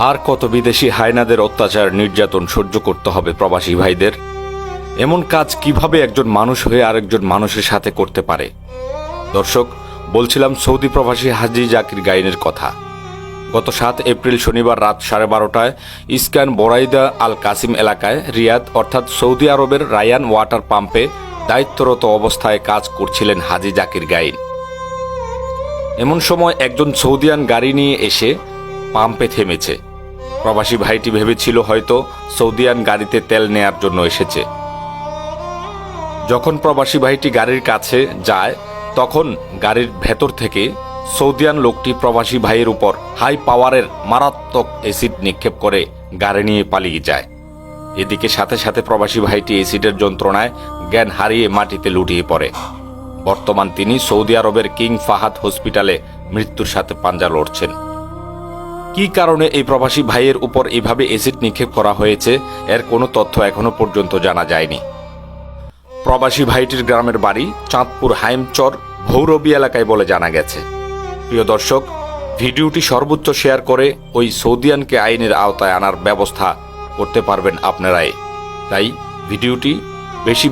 আর কত বিদেশি হায়নাদের অত্যাচার নির্যাতন সহ্য করতে হবে প্রবাসী ভাইদের? এমন কাজ কিভাবে একজন মানুষ হয়ে আরেকজন মানুষের সাথে করতে পারে? দর্শক, বলছিলাম সৌদি প্রবাসী হাজী জাকির গাইনের কথা। গত 7 এপ্রিল শনিবার রাত 12:30টায় ইস্কান বোরাইদা আল কাসিম এলাকায় রিয়াদ অর্থাৎ সৌদি আরবের রায়ান ওয়াটার পাম্পে দায়িত্বরত অবস্থায় কাজ করছিলেন হাজী জাকির গাইন। এমন সময় একজন সৌদিয়ান গাড়ি নিয়ে এসে পাম্পে থেমেছে। প্রবাসী ভাইটি ভেবেছিল হয়তো সৌদিয়ান গাড়িতে তেল নেয়ার জন্য এসেছে। যখন প্রবাসী ভাইটি গাড়ির কাছে যায় তখন গাড়ির ভেতর থেকে সৌদিয়ান লোকটি প্রবাসী ভাইয়ের উপর হাই পাওয়ারের মারাত্মক অ্যাসিড নিক্ষেপ করে গাড়ি নিয়ে পালিয়ে যায়। এদিকে সাথে সাথে প্রবাসী ভাইটি অ্যাসিডের যন্ত্রণায় জ্ঞান হারিয়ে মাটিতে লুটিয়ে পড়ে। বর্তমান তিনি সৌদি আরবের কিং ফাহাদ হসপিটালে মৃত্যুর সাথে পাঞ্জা লড়ছেন। কি কারণে এই প্রবাসী ভাইয়ের উপর এভাবে অ্যাসিড নিক্ষেপ করা হয়েছে এর কোনো তথ্য এখনো পর্যন্ত জানা যায়নি। প্রবাসী ভাইটির গ্রামের বাড়ি চাঁদপুর হাইমচর ভৌরবী এলাকায় বলে জানা গেছে। প্রিয় দর্শক, ভিডিওটি সর্বোচ্চ শেয়ার করে ওই সৌদিয়ানকে আইনের আওতায় আনার ব্যবস্থা করতে পারবেন আপনারাই। তাই ভিডিওটি বেশি